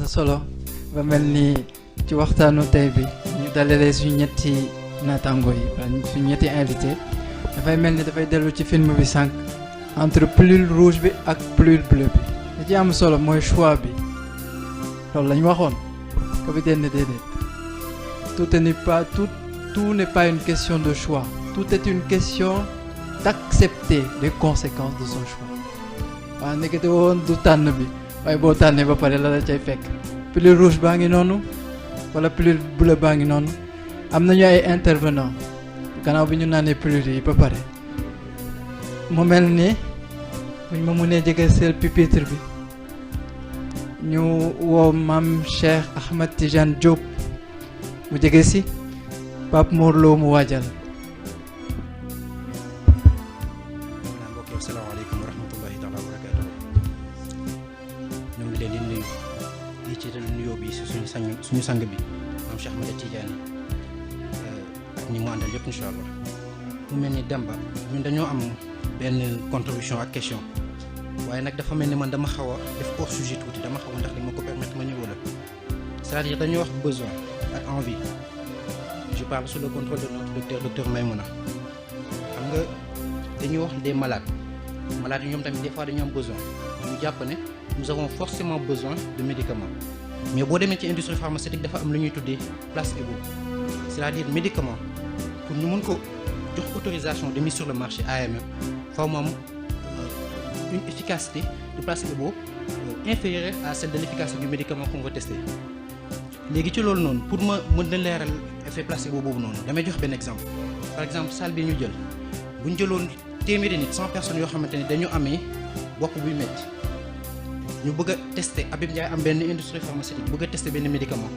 na solo ba mel ni ci waxtaanu tey bi ñu dalalee suñu ñetti naataango yi suñu ñetti invité dafay mel ni dafay dellu ci film bi sànq entre pilule rouge bi ak pilule bleue bi li ci am solo mooy choix bi loolu la ñu waxoon capitaine ne déedéet tout n'est pas une question de choix, tout est une question d'accepter les conséquences de son choix. waaw nekkete woon du tànn bi waaye boo tànnee ba pare la la cay fekk pilule rouge baa ngi noonu wala pilule bleue baa ngi noonu am nañu ay intervenant gannaaw bi ñu naanee pilule yi ba pare mu mel ni buñ ma mënee jege seel pupitre bi ñu woo maam Cheikh Ahmed Tidiane Diop mu jege si Pape Mor Lo mu waajal. mbokk yi asalaamaaleykum wa rahmatullahi taala wa barakaatuh. ñoo ngi leen di nuyu di ci nuyoo bi suñu sang bi maam Cheikh Ahmed Tidiane ak ñi mu àndal yëpp incha allah. mu mel ni Demba ñun dañoo am benn contribution ak question waaye nag dafa mel ni man dama xaw a def hors sujet tuuti dama xaw a ndax li ma ko permettre ma ñëw la c'est-à-dire dañoo wax besoin ak envie. Je parle sous le contrôle de notre docteur Maïmouna xam nga dañuy wax des malades yi ñoom tamit des fois dañu am besoin ñu jàpp ne nous avons forcément besoin de médicaments mais boo demee ci industrie pharmaceutique dafa am lu ñuy tuddee placebo c'est-à-dire médicament pour ñu mun ko jox autorisation de mise sur le marché AMM faaw mu am une efficacité de placebo inférieure à celle de l'efficacité du médicament qu'on va tester. léegi ci loolu noonu pour ma mën na leeral effet placebo boobu noonu damay jox benn exemple par exemple salle bi ñu jël bu ñu jëloon téeméeri nit 100 personnes yoo xamante ne dañu amee bopp buy métti ñu bëgg a tester Habib Ndiaye am benn industrie pharmaceutique bëgg a tester benn médicament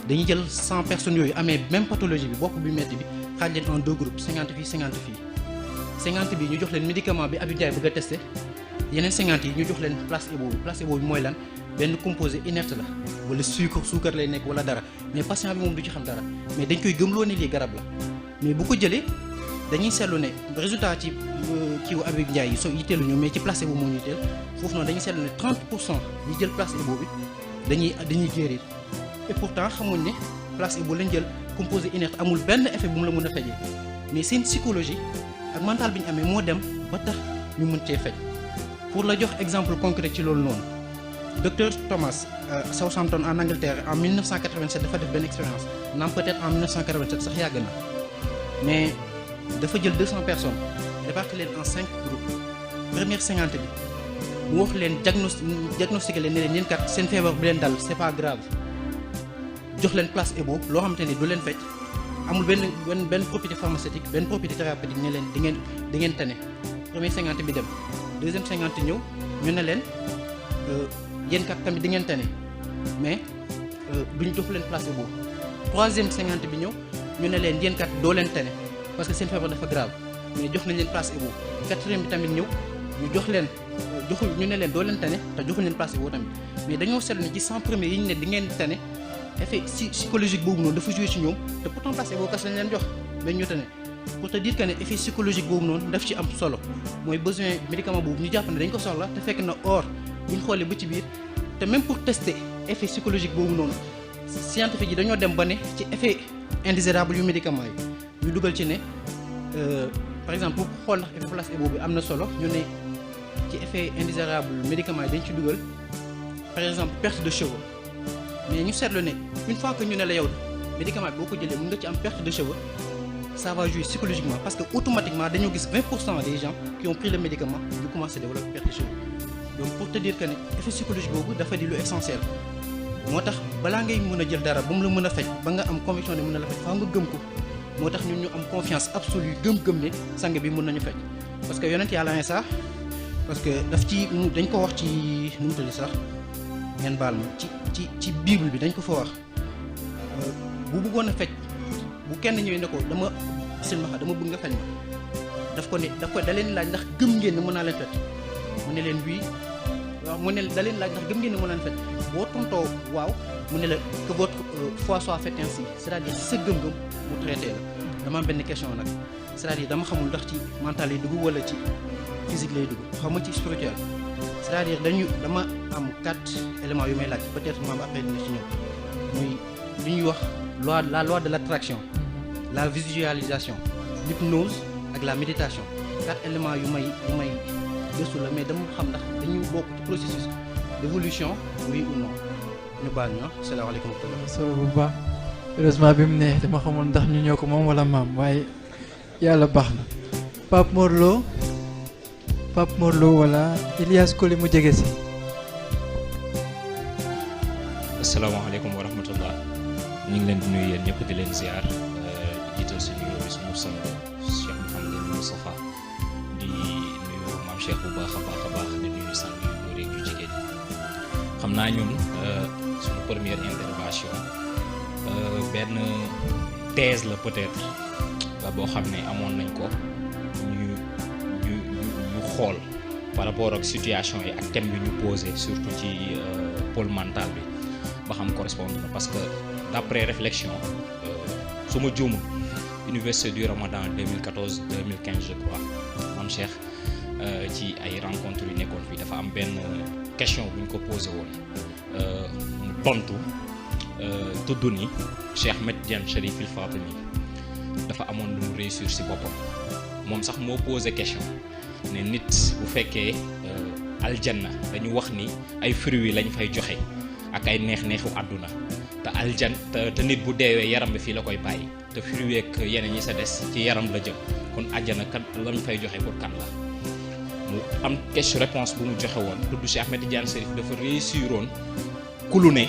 dañuy jël 100 personnes yooyu amee même pathologie bi bopp buy métti bi xaaj leen en 2 groupes 50 fii 50 fii 50 bi ñu jox leen médicament bi Habib Ndiaye bëgg a tester yeneen 50 yi ñu jox leen placebo bi mooy lan benn composé inerte la wala suukar lay nekk wala dara mais patient bi moom du ci xam dara mais dañ koy gëmloo ne lii garab la mais bu ko jëlee dañuy seetlu ne résultat ci kiiwu Habib Ndiaye yi soo yitteeluñu mais ci placebo moom yitteel foofu noonu dañuy seetlu ne 30% ñi jël placebo bi dañuy guérir et pourtant xamuñ ne placebo lañ jël composé inerte amul benn effet bu mu la mën a fejee mais seen psychologie ak mental bi ñu amee moo dem ba tax ñu mën cee fej pour la jox exemple concret ci loolu noonu Docteur Thomas Southampton en Angleterre en 1987 dafa def benn expérience naam peut-être en 1987 sax yàgg na mais dafa jël 200 personnes répartir leen en 5 groupes première 50 bi mu wax leen diagnostiqué leen ne leen yéen kat seen feebar bu leen dal c'est pas grave jox leen placebo loo xamante ni du leen fecc amul benn propriété pharmaceutique benn propriété thérapeutique ne leen di ngeen tane première 50 bi dem deuxième 50 ñëw ñu ne leen. yéen kat tamit di ngeen tane mais duñ jox leen placebo troisième 50 bi ñëw ñu ne leen yéen kat doo leen tane parce que seen feebar dafa grave mais jox nañ leen placebo quatrième bi tamit ñëw ñu ne leen doo leen tane te joxuñ leen placebo tamit mais dañoo seetlu ne ci 100 premiers yi ñu ne di ngeen tane effet psychologique boobu noonu dafa joué ci ñoom te pourtant placebo kas lañ leen jox dañ ñu tane pour te dire que ne effet psychologique boobu noonu daf ci am solo mooy besoin médicament boobu ñu jàpp ne dañ ko soxla te fekk na or bu ñu xoolee ba ci biir te même pour tester effet psychologique boobu noonu scientifique yi dañoo dem ba ne ci effet indésirable yu médicament yi ñu dugal ci ne par exemple pour xool ndax effet placebo bi am na solo ñu ne ci effet indésirable médicament yi dañ ci dugal par exemple perte de cheveux mais ñu seetlu ne une fois que ñu ne la yow médicament bi boo ko jëlee mën nga ci am perte de cheveux ça va jouer psychologiquement parce que automatiquement dañoo gis 20% des gens qui ont pris le médicament di commencer développer perte de cheveux donc pour te dire que ne effet psychologique boobu dafa di lu essentiel moo tax balaa ngay mën a jël dara ba mu la mën a faj ba nga am conviction ne mën na la faj faa nga gëm ko moo tax ñun ñu am confiance absolue gëm-gëm ne sang bi mën nañu faj parce que yonent yàlla ne sax parce que daf ci dañ ko wax ci nu mu tudd sax ngeen baal ma ci bible bi dañ ko fa wax bu bëggoon a faj bu kenn ñëwee ne ko dama silmaxa dama bëgg nga faj ma da leen laaj ndax gëm ngeen ne mën naa leen faj mu ne leen wii waaw mu ne da leen laaj ndax gëm ngeen ne mën naa leen faj boo tontoo waaw mu ne la que votre foi soit faite ainsi c'est-à-dire sa gëm-gëm mu traité la dama am benn question nag c'est-à-dire dama xamul ndax ci mental lay dugg wala ci physique lay dugg xam nga ci spirituel c'est-à-dire dama am 4 éléments yu may laaj peut-être maam après dina ci ñëw muy li ñuy wax la loi de l'attraction, la visualisation, l'hypnose ak la méditation 4 éléments yu may gëstu la mais dama xam ndax dañuy bokk ci processus d'évolution oui ou non ñu baal ñu salaamaaleykum wa rahmatulah. solo bu baax heureusement bi mu ne dama xamul ndax ñu ñoo ko moom wala maam waaye yàlla baax na Pape Mor Lo wala Ilias Koli mu jege si. asalaamaaleykum wa rahmatullah ñu ngi leen di nuyu yéen ñëpp di leen ziar di jiital suñu nuyoo bi suñu sang Cheikh Mouhamadou Moustapha di nuyu maam Cheikh bu baax a baax di nuyu sang yu góor ak yu jigéen xam naa ñun suñu première intervention benn thèse la peut-être ba boo xam ne amoon nañ ko ñu xool par rapport ak situation yi ak thème bi ñu posé surtout ci pôle mental bi ba xam correspondre na parce que d'après réflexion su ma juumul université du Ramadan 2014 2015 je crois man Cheikh ci ay rencontres yu nekkoon fii dafa am benn question bu ñu ko posé woon mu tontu tudd ni Cheikh Ahmed Tidiane Chérif El Fatimi dafa amoon lu mu réussir ci boppam moom sax moo posé question ne nit bu fekkee aljanna dañu wax ni ay fruits lañ fay joxe ak ay neex-neexu àdduna te nit bu deewee yaram bi fii la koy bàyyi te fruits ak yeneen ñi sa des ci yaram la jëm kon àjjana kan lañ fay joxe pour kan la mu am question réponse bu mu joxe woon tudd Cheikh Ahmed Tidiane Chérif dafa réussir woon ku lu ne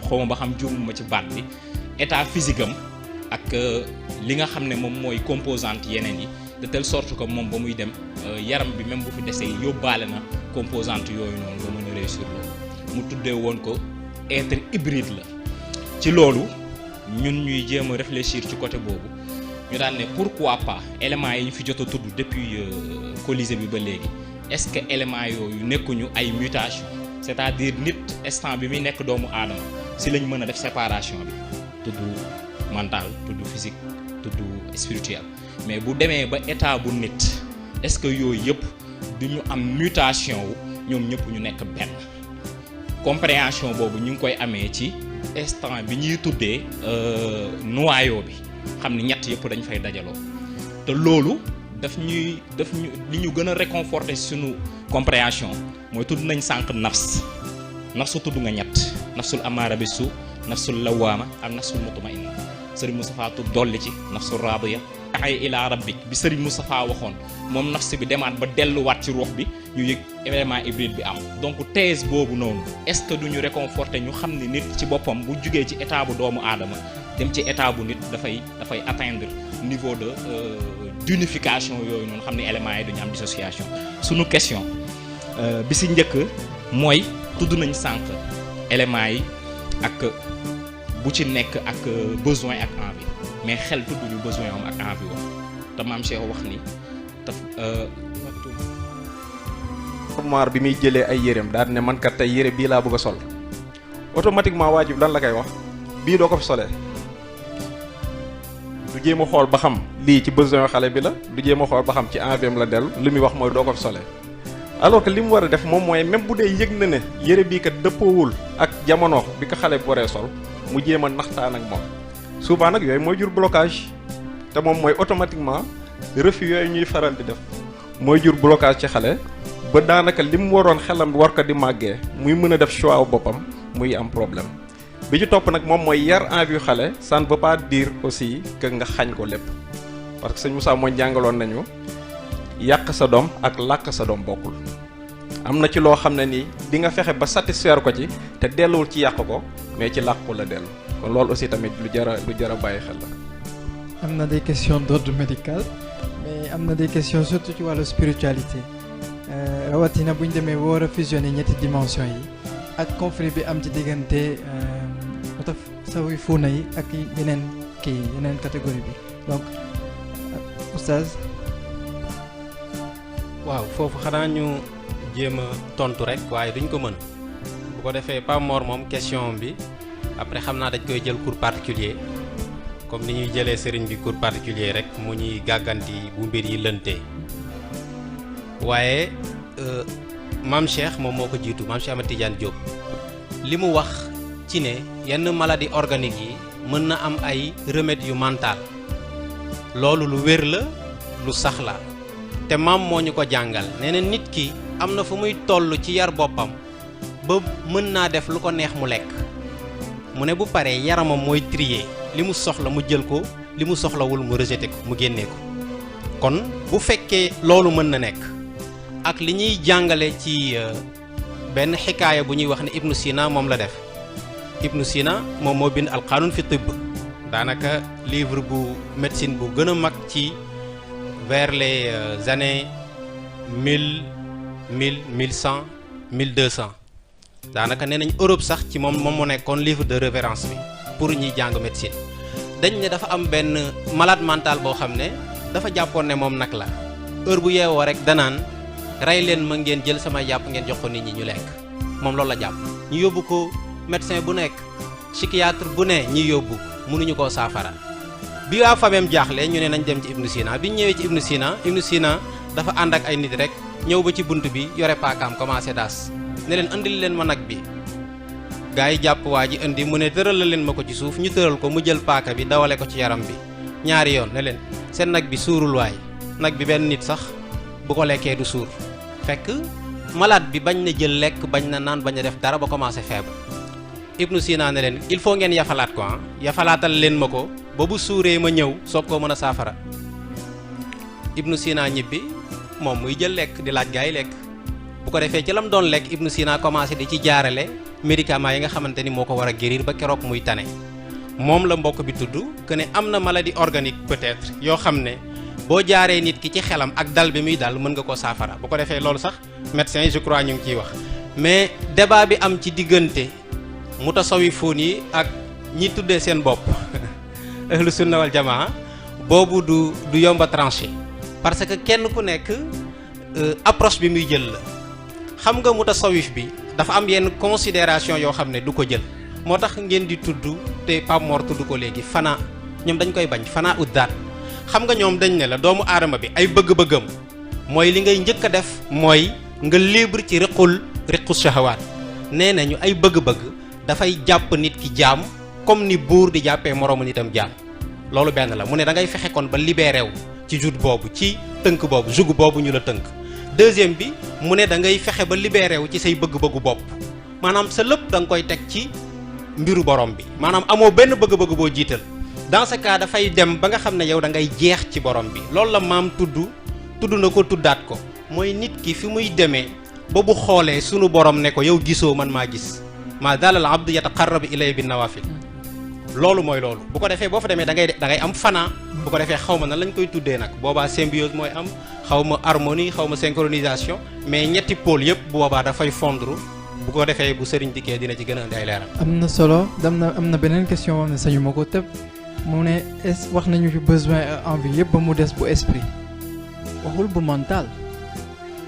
xawma ba xam juumuma ci baat bi état physique am ak li nga xam ne moom mooy composante yeneen yi de telle sorte que moom ba muy dem yaram bi même bu fi desee yóbbaale na composante yooyu noonu ba mën a réussir loolu mu tuddee woon ko être hybride la ci loolu ñun ñuy jéem a réfléchir ci côté boobu ñu daan ne pourquoi pas éléments yi ñu fi jot a tudd depuis Colisée bi ba léegi est-ce que éléments yooyu nekkuñu ay mutation c'est-à-dire nit instant bi muy nekk doomu aadama si lañ mën a def séparation bi tudd mental tudd physique tudd spirituel mais bu demee ba état bu nit est-ce que yooyu yëpp du ñu am mutation wu ñoom ñëpp ñu nekk benn compréhension boobu ñu ngi koy amee ci instant bi ñuy tuddee noyau bi xam ni ñett yëpp dañ fay dajaloo te loolu daf ñu li ñu gën a réconforter suñu compréhension mooy tudd nañ sànq nafsu tudd nga ñett nafsul amaara bi su nafsul lawaama ak nafsul mutmainna Serigne Moustapha tudd dolli ci nafsul raadiya ay ila rabbik bi Serigne Moustapha waxoon moom nafs bi demaat ba delluwaat ci ruux bi ñu yëg élément hybride bi am donc thèse boobu noonu est-ce que duñu réconforter ñu xam ni nit ci boppam bu jugee ci état bu doomu aadama dem ci état bu nit dafay atteindre niveau de d'unification yooyu noonu xam ne éléments yi duñu am dissociation suñu question bi si njëkk mooy tudd nañ sànq éléments yi ak bu ci nekk ak besoin ak envie mais xel tudduñu besoin am ak envie wax te maam Cheikh wax ni maar bi muy jëlee ay yéreem daal ne man kat tey yére bii laa bëgg a sol automatiquement waajib lan la koy wax bii doo ko fi solee du jéem a xool ba xam lii ci besoin xale bi la du jéem a xool ba xam ci envie am la dellu li muy wax mooy doo ko fi solee alors que li mu war a def moom mooy même bu dee yëg na ne yére bii kat dëppoowul ak jamono bi ko xale bi waree sol mu jéem a naxtaan ak moom souvent nag yooyu mooy jur blocage te moom mooy automatiquement refus yooyu ñuy faral di def mooy jur blocage ci xale ba daanaka li mu waroon xelam war ko di màggee muy mën a def choix wu boppam muy am problème bi ci topp nag moom mooy yar envie xale ça ne veut pas dire aussi que nga xañ ko lépp parce que sëñ Moussa mooy jàngaloon nañu yàq sa doom ak làkk sa doom bokkul am na ci loo xam ne nii di nga fexe ba satisfaire ko ci te delluwul ci yàq ko mais ci làq ko la dellu kon loolu aussi tamit lu jar a bàyyi xel la. am na des questions d'ordre médical mais am na des questions surtout ci wàllu spiritualité rawatina bu ñu demee ba war a fusionner ñetti dimension yi ak conflit bi am ci diggante sawi fuuna yi ak yeneen catégorie bi donc oustaz. waaw foofu xanaa ñu jéem a tontu rek waaye duñ ko mën bu ko defee Pape Mor moom question bi après xam naa dañ koy jël cours particulier comme ni ñuy jëlee sëriñ bi cours particulier rek mu ñuy gàgganti bu mbir yi lëntee waaye maam Cheikh moom moo ko jiitu maam Cheikh Ahmed Tidiane Diop li mu wax ci ne yenn maladie organique yi mën na am ay remèdes yu mental loolu lu wér la lu sax la te maam moo ñu ko jàngal nee na nit ki am na fu muy toll ci yar boppam ba mën naa def lu ko neex mu lekk mu ne bu paree yaramam mooy trier li mu soxla mu jël ko li mu soxlawul mu rejeté ko mu génnee ko kon bu fekkee loolu mën na nekk ak li ñuy jàngale ci benn xikaaya bu ñuy wax ne Ibnu Sina moom la def Ibnu Sina moom moo bind alqanun fi tibb daanaka livre bu médecine bu gën a mag ci vers les années 1100 1200 daanaka nee nañ Europe sax ci moom moo nekkoon livre de référence bi pour ñuy jàng médecine dañ ne dafa am benn malade mental boo xam ne dafa jàppoon ne moom nag la heure bu yeewoo rek danaan rey leen ma ngeen jël sama yàpp ngeen jox ko nit ñi ñu lekk moom loolu la jàpp ñu yóbbu ko médecin bu nekk psychiatre bu ne ñi yóbbu mënuñu koo saafara bi waa fameem jaaxle ñu ne nañ dem ci Ibnu Sina bi ñu ñëwee ci Ibnu Sina dafa ànd ak ay nit rek ñëw ba ci bunt bi yore paakaam commencé daas ne leen andil leen ma nag bi gars yi jàpp waa ji indi mu ne tëral leen ma ko ci suuf ñu tëral ko mu jël paaka bi dawale ko ci yaram bi ñaari yoon ne leen seen nag bi suurul waay nag bi benn nit sax bu ko lekkee du suur fekk malade bi bañ na jël lekk bañ na naan bañ na def dara ba commencé faible Ibnu Sina ne leen il faut ngeen yafalaat ko yafalaatal leen ma ko ba bu suuree ma ñëw soog koo mën a saafara Ibnu Sina ñibbi moom muy jël lekk di laaj gaa yi lekk bu ko defee ci lam doon lekk Ibnu Sina commencé di ci jaarale médicaments yi nga xamante ni moo ko war a guérir ba keroog muy tane moom la mbokk bi tudd que ne am na maladie organique peut-être yoo xam ne boo jaaree nit ki ci xelam ak dal bi muy dal mën nga koo saafara bu ko defee loolu sax médecins yi je crois ñu ngi ciy wax mais débat bi am ci diggante mutasawifoon yi ak ñi tuddee seen bopp ahlu sunna wal jamaa boobu du yomba tranché parce que kenn ku nekk approche bi muy jël la xam nga mutasawif bi dafa am yenn considération yoo xam ne du ko jël moo tax ngeen di tudd te Pape Mor tudd ko léegi fana ñoom dañ koy bañ fana uddaat xam nga ñoom dañ ne la doomu aadama bi ay bëgg-bëggam mooy li ngay njëkk a def mooy nga libre ci riqu shahawaat nee nañu ay bëgg-bëgg dafay jàpp nit ki jaam comme ni buur di jàppee moroomu nitam jaam loolu benn la mu ne da ngay fexe kon ba libéré wu ci joute boobu ci tënk boobu jugu boobu ñu la tënk deuxième bi mu ne da ngay fexe ba libéré wu ci say bëgg-bëggu bopp maanaam sa lépp da nga koy teg ci mbiru borom bi maanaam amoo benn bëgg-bëgg boo jiital dans ce cas dafay dem ba nga xam ne yow da ngay jeex ci borom bi loolu la maam tudd na ko tuddaat ko mooy nit ki fi muy demee ba bu xoolee sunu borom ne ko yow gisoo man maa gis maa daalal abdu yataqarrabu ilayya bin nawafil loolu mooy loolu bu ko defee boo fa demee da ngay am fana bu ko defee xaw ma nan lañ koy tuddee nag boobaa symbiose mooy am xaw ma harmonie xaw ma synchronisation mais ñetti pôle yëpp bu boobaa dafay fondre bu ko defee bu sëriñ dikkee dina ci gën a indi ay leeral. am na solo am na beneen question moom ne sañu ma ko tëb mu ne wax nañu fi besoin envie yëpp ba mu des bu esprit waxul bu mental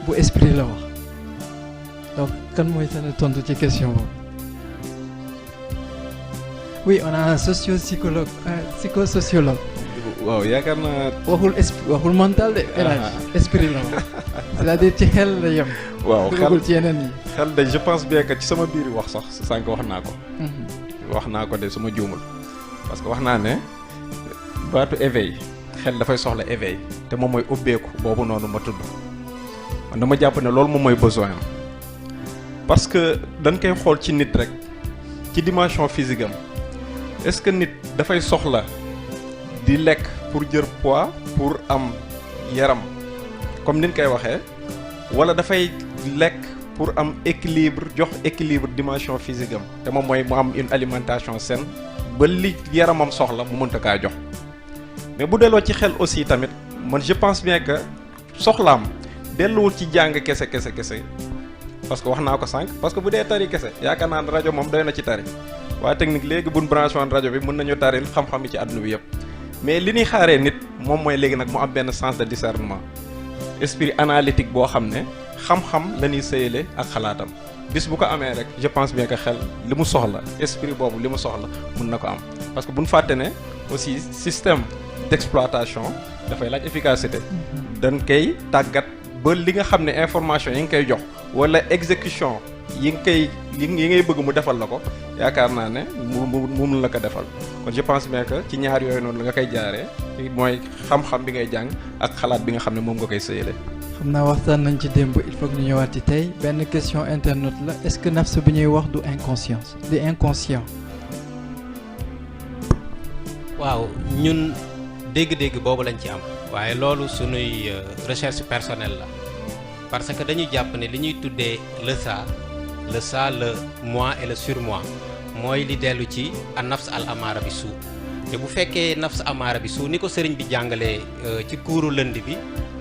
bu esprit la wax donc kan mooy sa tontu ci question boobu. oui on a un socio-psychologue psychosociologue. waaw yaakaar naa. waxul mental de. esprit la wax c'est-à-dire ci xel la yem. waaw xel ci yeneen yi. xel de je pense bien que ci sama biir wax sax sànq wax naa ko. wax naa ko de sama juumul parce que wax naa ne baatu éveil xel dafay soxla éveil te moom mooy ubbeeku boobu noonu ma tudd man dama jàpp ne loolu moom mooy besoin am parce que dañ koy xool ci nit rek ci dimension physique am est-ce que nit dafay soxla di lekk pour jël poids pour am yaram comme ni ñu koy waxee wala dafay lekk pour am équilibre jox équilibre dimension physique am te moom mooy mu am une alimentation saine ba li yaramam soxla mu mënta kaa jox mais bu delloo ci xel aussi tamit man je pense bien que soxlaam delluwul ci jàng kese parce que wax naa ko sànq parce que bu dee tari kese yaakaar naa ne rajo moom doy na ci tari waaye technique léegi buñ branché woon rajo bi mën nañu taril xam-xam yi ci àdduna bi yëpp mais li ñuy xaaree nit moom mooy léegi nag mu am benn sens de discernement esprit analytique boo xam ne xam-xam la ñuy sëyale ak xalaatam bis bu ko amee rek je pense bien que xel li mu soxla esprit boobu li mu soxla mun na ko am parce que bu ñu fàtte ne aussi système d'exploitation dafay laaj efficacité dañ koy tàggat ba li nga xam ne information yi nga koy jox wala exécution yi ngay bëgg mu defal la ko yaakaar naa ne mu mun la ko defal kon je pense bien que ci ñaar yooyu noonu la nga koy jaaree mooy xam-xam bi ngay jàng ak xalaat bi nga xam ne moom nga koy sëyale. xam naa waxtaan nañ ci démb il faut que ñu ñëwaat ci tey benn question internet la est-ce que nafs bi ñuy wax du inconscience di inconscient. waaw ñun dégg-dégg boobu lañ ci am waaye loolu sunuy recherche personnelle la parce que dañu jàpp ne li ñuy tuddee le ça le moi et le surmoi mooy li dellu ci a nafs al amaara bi suu te bu fekkee nafs amaara bi suu ni ko sëriñ bi jàngalee ci kuuru lënd bi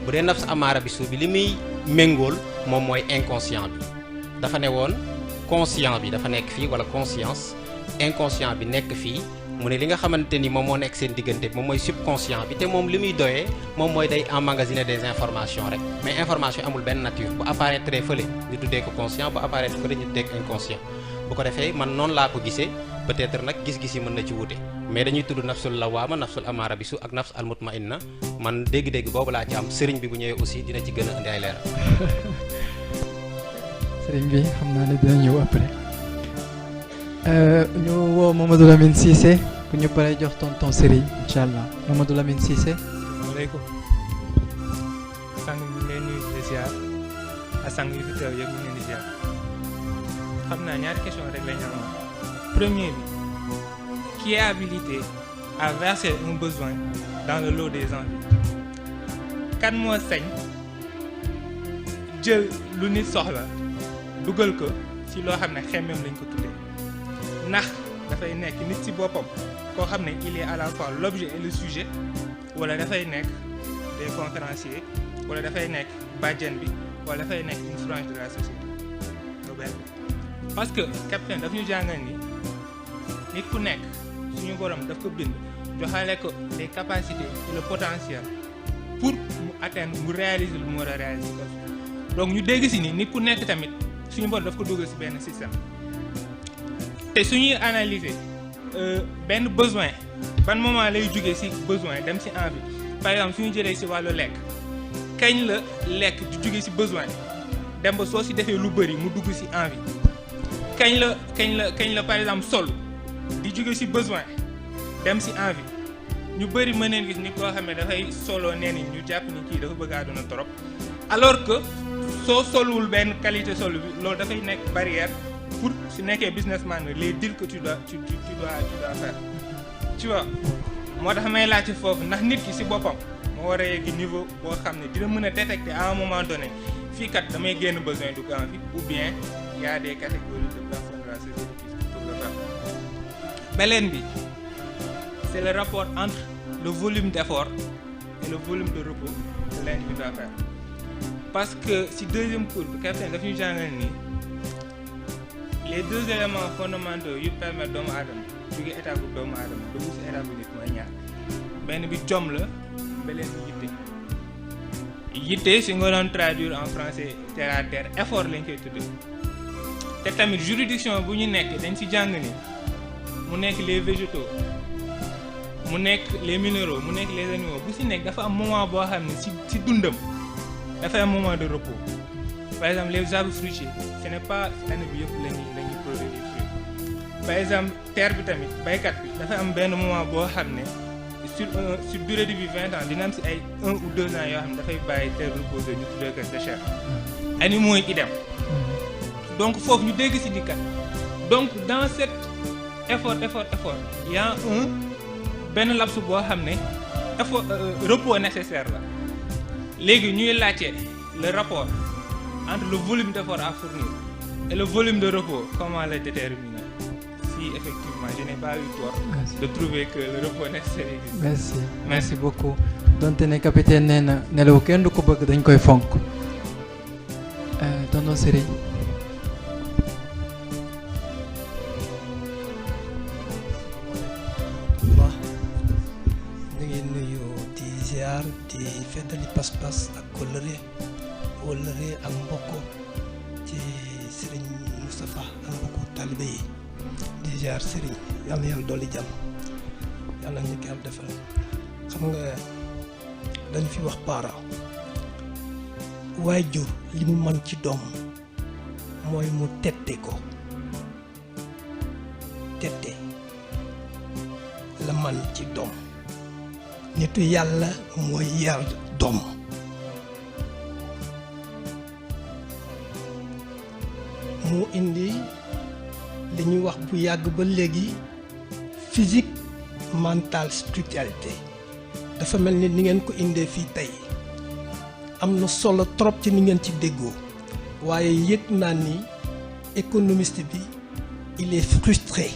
bu dee nafs amaara bi suu bi li muy méngool moom mooy inconscient bi dafa ne woon conscient bi dafa nekk fii wala conscience inconscient bi nekk fii mu ne li nga xamante ni moom moo nekk seen diggante moom mooy subconscient bi te moom li muy doyee moom mooy day emmagasiner des informations rek mais information amul benn nature bu apparaître fële ñu tuddee ko conscient bu apparaître fële ñu tuddee ko inconscient bu ko defee man noonu laa ko gisee peut-être nag gis-gis yi mën na ci wute mais dañuy tudd nafsul lawaama nafsul amaara bisu ak nafs al mutmainna man dégg-dégg boobu laa ci am sëriñ bi bu ñëwee aussi dina ci gën a indi ay leeral. sëriñ bi xam naa ne dina ñëw après. ñu woo Mamadou Lamine Cissé bu ñu paree jox tonton Serigne incha allah Mamadou Lamine Cissé. asalaamaaleykum sang bi ñu lay nuyu di ziar ak sang yu fi teew yëpp ñu leen di ziar xam naa ñaari question rek lañ amoon premier bi qui est habilité à verser un besoin dans le lot des envies kan moo sañ jël lu nit soxla dugal ko ci loo xam ne xemmeem lañ ko tuddee. ndax dafay nekk nit ci boppam koo xam ne il est à la fois l'objet et le sujet wala dafay nekk des conférenciers wala dafay nekk bàjjen bi wala dafay nekk une frange de la société loolu parce que capitaine daf ñu jàngal ni nit ku nekk suñu borom daf ko bind joxale ko les capacités et le potentiel pour mu atteindre mu réaliser lu mu war a réaliser donc ñu dégg ci ni nit ku nekk tamit suñu borom daf ko dugal ci benn système. te suñuy analyser benn besoin ban moment lay jógee ci besoin dem ci envie par exemple suñu jëlee ci wàllu lekk kañ la lekk di jógee ci besoin dem ba soo ci defee lu bari mu dugg ci envie kañ la par exemple sol di jógee ci besoin dem ci envie ñu bari mën neen gis nit koo xam ne dafay soloo nee ni ñu jàpp ni kii dafa bëgg a àdduna trop alors que soo solwul benn qualité sol bi loolu dafay nekk barrière pour su nekkee businessman les deals que tu dois faire tu vois moo tax may laajte foofu ndax nit ki ci boppam moo war a yegg niveau boo xam ne dina mën a détecter à un moment donné fii kat damay génn besoin du envie ou bien il y a des catégories de personnes de la société qui peuvent le faire. beneen bi c'est le rapport entre le volume d'effort et le volume de repos que l'individu doit faire parce que ci deuxième cours bi capitaine daf ñu jàngal ni les deux éléments fondamentaux yu permettre doomu aadama jóge état bu doomu aadama dugg ci état bu nit mooy ñaar benn bi jom la beneen bi yitte si nga doon traduire en français terre à terre effort lañ koy tuddee te tamit juridiction bu ñu nekk dañ ci jàng ni mu nekk les végétaux mu nekk les minéraux mu nekk les animaux bu ci nekk dafa am moment boo xam ne ci dundam dafay am moment de repos. Par exemple, les arbres fruitiers, ce n'est pas année bi yëpp la ñuy produire des fruits. Par exemple, terre bi tamit baykat bi dafa am benn moment boo xam ne sur durée de vie 20 ans dina am ci ay 1 ou 2 ans yoo xam ne dafay bàyyi terre reposer ñu tuddee ko sécheresse. Animaux yi idem. Donc foofu ñu dégg ci dikkat. Donc dans cet effort il y a benn laps boo xam ne effort repos nécessaire la léegi ñuy laajte le rapport. Entre le volume d'effort à fournir et le volume de repos, comment le déterminer? Si effectivement je n'ai pas eu tort de trouver que le repos nécessaire existe. Merci beaucoup. donte ne capitaine nee na nelaw kenn du ko bëgg dañ koy fonk. tonton Serigne. waaw ñu ngi nuyu di ziar di feddali pas-pas ak kóllëre ak mbokk ci Serigne Moustapha ak mbokku talibé yi di ziar Serigne yàlla dolli jàmm yàlla ñu ko am defal xam nga dañ fi wax parent waajur li mu mën ci doom mooy mu tette ko tette la man ci doom nitu yàlla mooy yar doom mu indi li ñuy wax bu yàgg ba léegi physique mental spiritualité dafa mel ni ngeen ko indee fii tey am na solo trop ci ni ngeen ci déggoo waaye yëg naa ni économiste bi il est frustré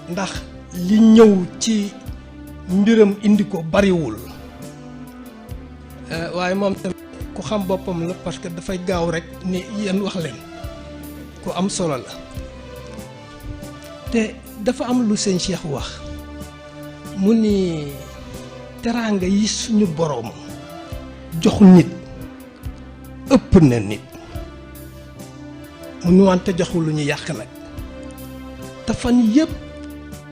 ndax li ñëw ci mbiram indi ko bariwul waaye moom tamit ku xam boppam la parce que dafay gaaw rek ni yéen wax leen ku am solo la te dafa am lu sëñ Cheikh wax mu ni teraanga yi suñu boroom jox nit ëpp na nit mu ni wante joxul lu ñu yàq nag te fan yëpp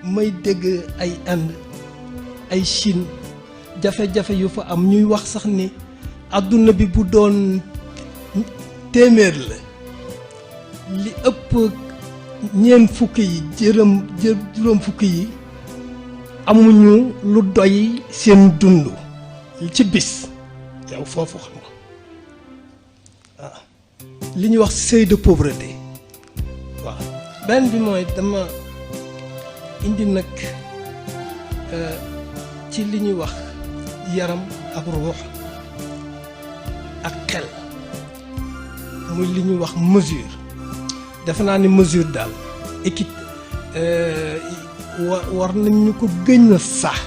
may dégg ay Inde ay Chine jafe-jafe yu fa am ñuy wax sax ni àdduna bi bu doon téeméer la li ëpp ñeent fukki yi juróom fukki yi amuñu lu doy seen dund ci bis yow foofu xam nga waaw li ñuy wax seuil de pauvreté waaw benn bi mooy dama indi nag ci li ñuy wax yaram ak ruux ak xel muy li ñuy wax mesure defe naa ni mesure daal équipe war nañu ko gën a sax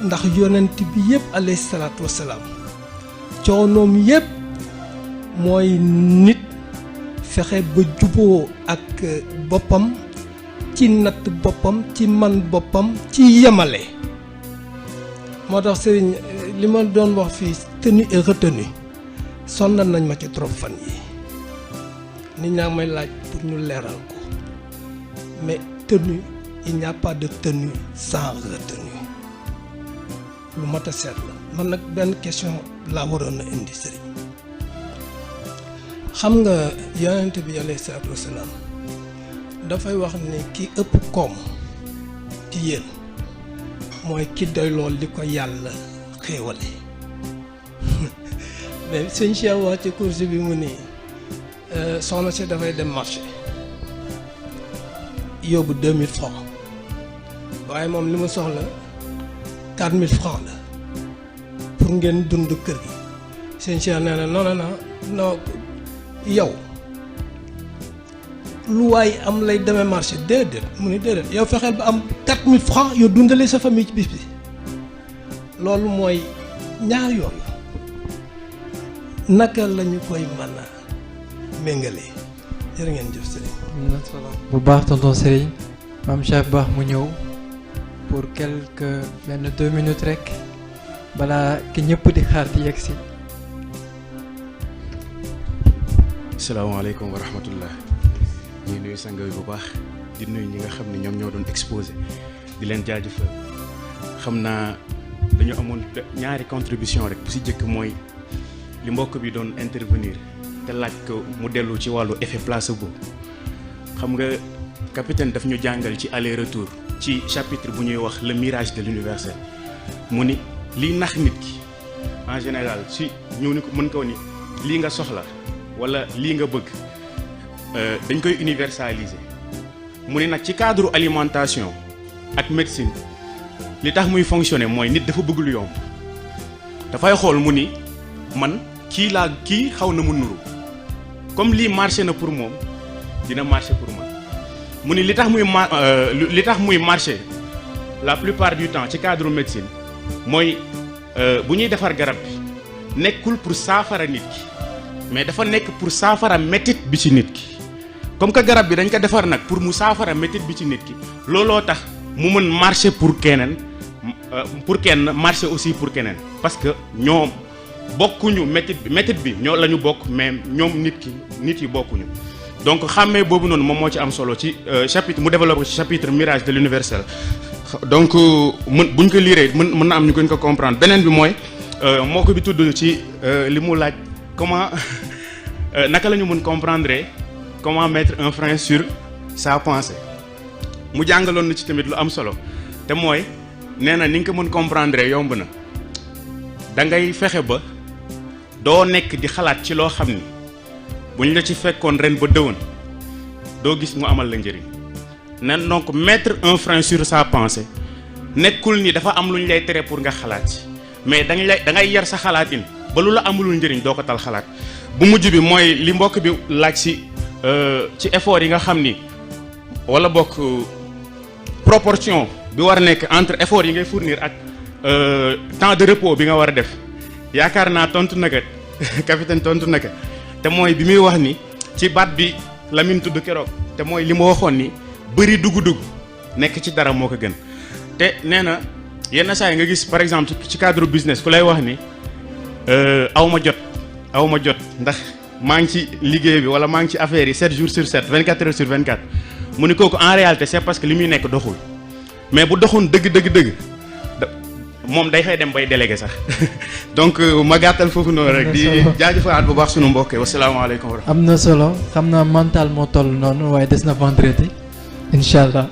ndax yonent bi yëpp alayhi salaatu wasalaam coonoom yëpp mooy nit fexe ba juboo ak boppam ci natt boppam ci man boppam ci yemale moo tax sëriñ li ma doon wax fii tenue et retenue sonnal nañ ma ci trop fan yi nit ñaa may laaj pour ñu leeral ko mais tenue il n'y a pas de tenue sans retenue lu mat a seet la man nag benn question laa waroon a indi sëriñ xam nga yonent bi alayhi salaatu wasalaam dafay wax ni ki ëpp koom ci yéen mooy ki doy lool li ko yàlla xéewale mais sëñ Cheikh wax ci course bi mu nii soxna si dafay dem marché yóbbu 2000 francs waaye moom li mu soxla 4000 francs la pour ngeen dund kër gi sëñ Cheikh nee na non yow lu waay am lay demee marché déedéet mu ni déedéet yow fexeel ba am 4000 francs yow dundale sa famille ci bis bi loolu mooy ñaar yooyu naka la ñu koy mën a méngalee jërë ngeen jëf sëriñ bu baax tonton Serigne maam Cheikh Ba mu ñëw pour quelques 2 minutes rek balaa ki ñëpp di xaar di yegg si. asalaamaaleykum wa rahmatullah ñuy nuyu sang bu baax di nuyu ñi nga xam ne ñoom ñoo doon exposé di leen jaajëfal xam naa dañu amoon ñaari contribution rek bu si jëkk mooy li mbokk bi doon intervenir te laaj ko mu dellu ci wàllu effet placebo xam nga capitaine daf ñu jàngal ci aller retour ci chapitre bu ñuy wax le mirage de l'universel mu ni liy nax nit ki en général si ñëw ni ko mën ko ni lii nga soxla wala lii nga bëgg dañ koy universaliser mu ni nag ci cadre alimentation ak médecine li tax muy fonctionner mooy nit dafa bëgg lu yomb dafay xool mu ni man kii xaw na mu nuru comme lii marché na pour moom dina marché pour man mu ni li tax muy marché la plupart du temps ci cadre médecine mooy bu ñuy defar garab bi nekkul pour saafara nit ki mais dafa nekk pour saafara métit bi ci nit ki comme que garab bi dañ ko defar nag pour mu saafara métit bi ci nit ki looloo tax mu mën marché pour keneen pour kenn marché aussi pour keneen parce que ñoom bokkuñu métit bi ñoo la ñu bokk mais ñoom nit yi bokkuñu donc xàmmee boobu noonu moom moo ci am solo ci chapitre mu développé ci chapitre mirage de l'universel donc buñ ko liiree mën na am ñu gën ko comprendre beneen bi mooy mbokk bi tudd ci li mu laaj comment naka la ñu mën comprendre comment mettre un frein sur sa pensée mu jàngaloon na ci tamit lu am solo te mooy nee na ni nga ko mën comprendre yomb na da ngay fexe ba doo nekk di xalaat ci loo xam ni buñ la ci fekkoon ren ba déwén doo gis mu amal la njëriñ nen donc mettre un frein sur sa pensée nekkul ni dafa am lu ñu lay tere pour nga xalaat ci mais da ngay yar sa xalaatin ba lu la amulul njëriñ doo ko tal xalaat bu mujj bi mooy li mbokk bi laaj ci effort yi nga xam ni wala bokk proportion bi war a nekk entre effort yi ngay fournir ak temps de repos bi nga war a def yaakaar naa tontu naka capitaine tontu naka te mooy bi muy wax ni ci baat bi Lamine tudd keroog te mooy li ma waxoon ni bëri dugg-dugg nekk ci dara moo ko gën te nee na yenn saa yi nga gis par exemple ci cadre business ku lay wax ni aw ma jot ndax maa ngi ci liggéey bi wala maa ngi ci affaire yi 7 jours sur 7 24 heures sur 24 mu ni kooku en réalité c'est parce que li muy nekk doxul mais bu doxoon dëgg moom day fay dem bay délégué sax donc ma gàttal foofu noonu rek di jaajëfalaat bu baax sunu mbokk yi wasalaamaaleykum. am na solo xam naa mental moo toll noonu waaye des na vendredi incha allah.